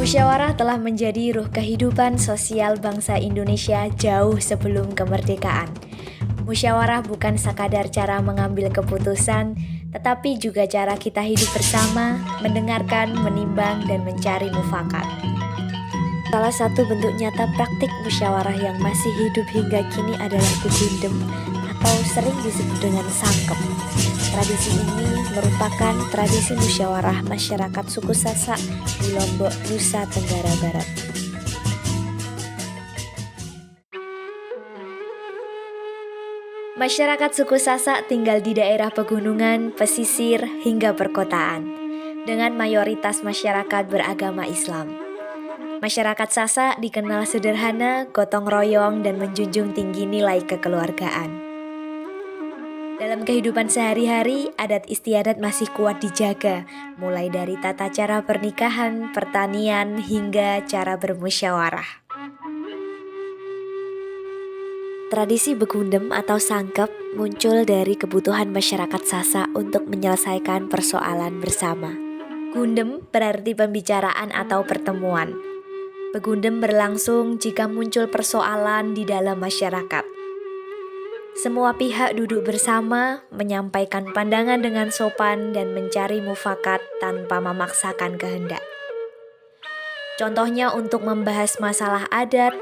Musyawarah telah menjadi ruh kehidupan sosial bangsa Indonesia jauh sebelum kemerdekaan. Musyawarah bukan sekadar cara mengambil keputusan, tetapi juga cara kita hidup bersama, mendengarkan, menimbang, dan mencari mufakat. Salah satu bentuk nyata praktik musyawarah yang masih hidup hingga kini adalah begundem atau sering disebut dengan sangkep. Tradisi ini merupakan tradisi musyawarah masyarakat suku Sasak di Lombok, Nusa Tenggara Barat. Masyarakat suku Sasak tinggal di daerah pegunungan, pesisir, hingga perkotaan, dengan mayoritas masyarakat beragama Islam. Masyarakat Sasak dikenal sederhana, gotong royong, dan menjunjung tinggi nilai kekeluargaan. Dalam kehidupan sehari-hari, adat istiadat masih kuat dijaga, mulai dari tata cara pernikahan, pertanian, hingga cara bermusyawarah. Tradisi begundem atau sangkep muncul dari kebutuhan masyarakat Sasak untuk menyelesaikan persoalan bersama. Gundem berarti pembicaraan atau pertemuan. Begundem berlangsung jika muncul persoalan di dalam masyarakat. Semua pihak duduk bersama, menyampaikan pandangan dengan sopan dan mencari mufakat tanpa memaksakan kehendak. Contohnya untuk membahas masalah adat,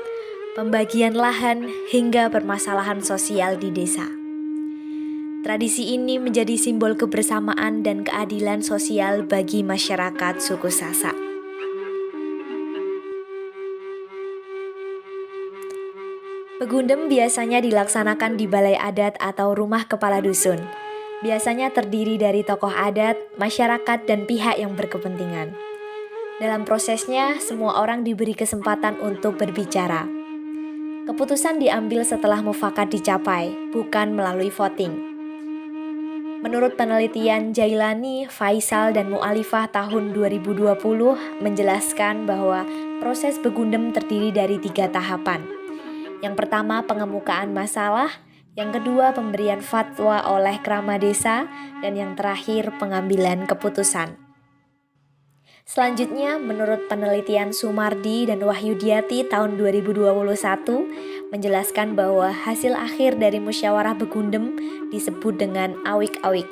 pembagian lahan, hingga permasalahan sosial di desa. Tradisi ini menjadi simbol kebersamaan dan keadilan sosial bagi masyarakat suku Sasak. Begundem biasanya dilaksanakan di balai adat atau rumah kepala dusun. Biasanya terdiri dari tokoh adat, masyarakat, dan pihak yang berkepentingan. Dalam prosesnya, semua orang diberi kesempatan untuk berbicara. Keputusan diambil setelah mufakat dicapai, bukan melalui voting. Menurut penelitian Jailani, Faisal, dan Mu'alifah tahun 2020 menjelaskan bahwa proses begundem terdiri dari 3 tahapan. Yang pertama, pengemukaan masalah, yang kedua, pemberian fatwa oleh krama desa, dan yang terakhir, pengambilan keputusan. Selanjutnya, menurut penelitian Sumardi dan Wahyudiati tahun 2021, menjelaskan bahwa hasil akhir dari musyawarah begundem disebut dengan awik-awik.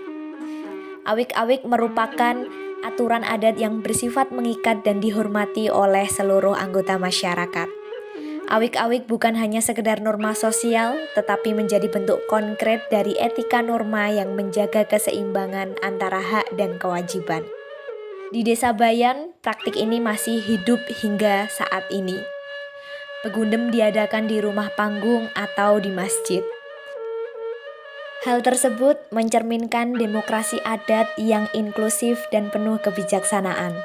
Awik-awik merupakan aturan adat yang bersifat mengikat dan dihormati oleh seluruh anggota masyarakat. Awik-awik bukan hanya sekedar norma sosial, tetapi menjadi bentuk konkret dari etika norma yang menjaga keseimbangan antara hak dan kewajiban. Di Desa Bayan, praktik ini masih hidup hingga saat ini. Begundem diadakan di rumah panggung atau di masjid. Hal tersebut mencerminkan demokrasi adat yang inklusif dan penuh kebijaksanaan.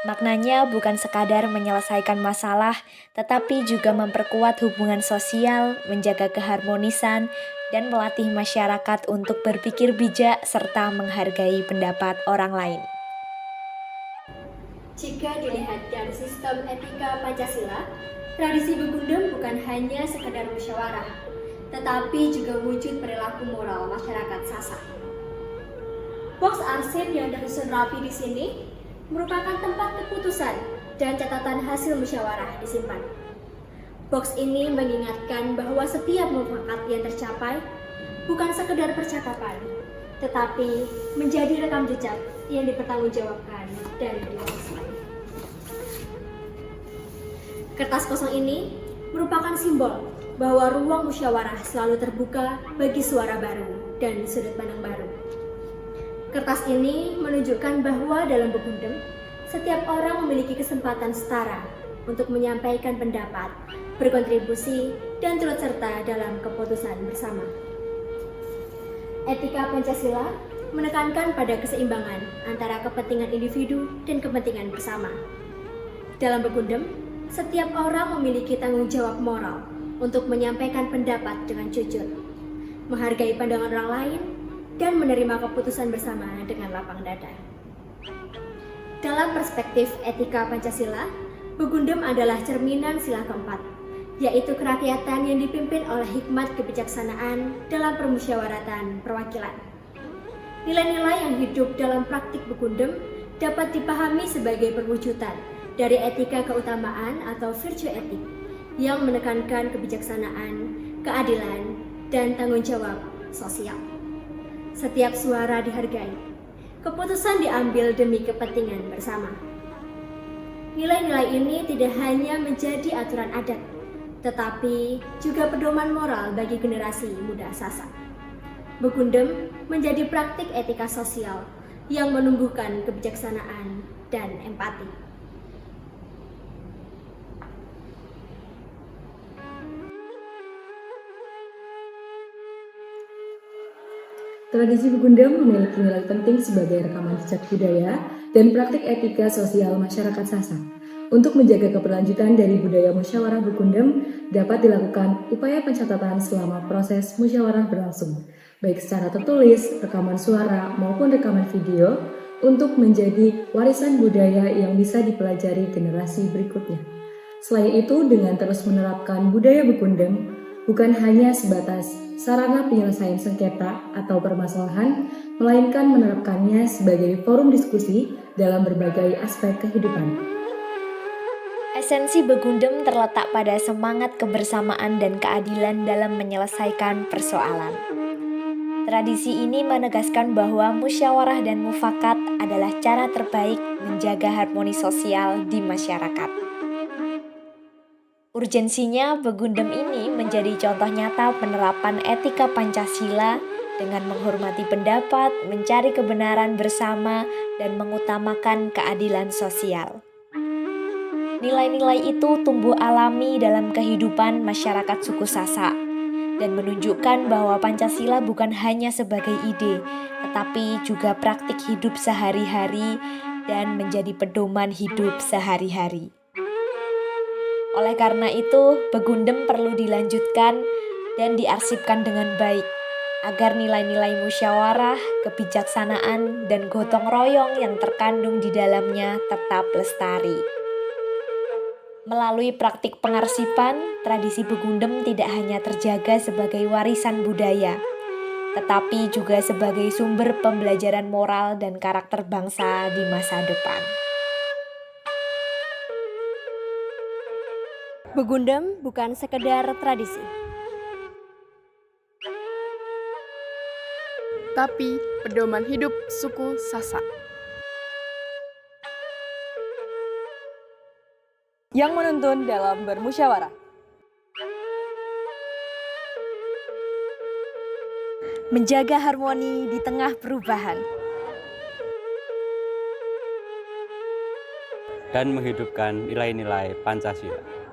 Maknanya bukan sekadar menyelesaikan masalah, tetapi juga memperkuat hubungan sosial, menjaga keharmonisan, dan melatih masyarakat untuk berpikir bijak serta menghargai pendapat orang lain. Jika dilihat dari sistem etika Pancasila, tradisi begundem bukan hanya sekadar musyawarah, tetapi juga wujud perilaku moral masyarakat Sasak. Box arsip yang tersusun rapi di sini merupakan tempat keputusan dan catatan hasil musyawarah disimpan. Box ini mengingatkan bahwa setiap mufakat yang tercapai bukan sekedar percakapan, tetapi menjadi rekam jejak yang dipertanggungjawabkan dan diwarisi. Kertas kosong ini merupakan simbol bahwa ruang musyawarah selalu terbuka bagi suara baru dan sudut pandang baru. Kertas ini menunjukkan bahwa dalam begundem, setiap orang memiliki kesempatan setara untuk menyampaikan pendapat, berkontribusi, dan turut serta dalam keputusan bersama. Etika Pancasila menekankan pada keseimbangan antara kepentingan individu dan kepentingan bersama. Dalam begundem, setiap orang memiliki tanggung jawab moral untuk menyampaikan pendapat dengan jujur, menghargai pandangan orang lain, dan menerima keputusan bersama dengan lapang dada. Dalam perspektif etika Pancasila, begundem adalah cerminan sila keempat, yaitu kerakyatan yang dipimpin oleh hikmat kebijaksanaan dalam permusyawaratan perwakilan. Nilai-nilai yang hidup dalam praktik Begundem dapat dipahami sebagai perwujudan dari etika keutamaan atau virtue etik yang menekankan kebijaksanaan, keadilan, dan tanggung jawab sosial. Setiap suara dihargai, keputusan diambil demi kepentingan bersama. Nilai-nilai ini tidak hanya menjadi aturan adat, tetapi juga pedoman moral bagi generasi muda Sasak. Begundem menjadi praktik etika sosial yang menumbuhkan kebijaksanaan dan empati. Tradisi Begundem memiliki nilai penting sebagai rekaman jejak budaya dan praktik etika sosial masyarakat Sasak. Untuk menjaga keberlanjutan dari budaya musyawarah Begundem, dapat dilakukan upaya pencatatan selama proses musyawarah berlangsung, baik secara tertulis, rekaman suara, maupun rekaman video, untuk menjadi warisan budaya yang bisa dipelajari generasi berikutnya. Selain itu, dengan terus menerapkan budaya Begundem, bukan hanya sebatas sarana penyelesaian sengketa atau permasalahan, melainkan menerapkannya sebagai forum diskusi dalam berbagai aspek kehidupan. Esensi Begundem terletak pada semangat kebersamaan dan keadilan dalam menyelesaikan persoalan. Tradisi ini menegaskan bahwa musyawarah dan mufakat adalah cara terbaik menjaga harmoni sosial di masyarakat. Urgensinya, Begundem ini menjadi contoh nyata penerapan etika Pancasila dengan menghormati pendapat, mencari kebenaran bersama, dan mengutamakan keadilan sosial. Nilai-nilai itu tumbuh alami dalam kehidupan masyarakat suku Sasak dan menunjukkan bahwa Pancasila bukan hanya sebagai ide, tetapi juga praktik hidup sehari-hari dan menjadi pedoman hidup sehari-hari. Oleh karena itu, Begundem perlu dilanjutkan dan diarsipkan dengan baik, agar nilai-nilai musyawarah, kebijaksanaan, dan gotong royong yang terkandung di dalamnya tetap lestari. Melalui praktik pengarsipan, tradisi Begundem tidak hanya terjaga sebagai warisan budaya, tetapi juga sebagai sumber pembelajaran moral dan karakter bangsa di masa depan. Begundem bukan sekedar tradisi, tapi pedoman hidup suku Sasak yang menuntun dalam bermusyawarah, Menjaga harmoni di tengah perubahan, dan menghidupkan nilai-nilai Pancasila.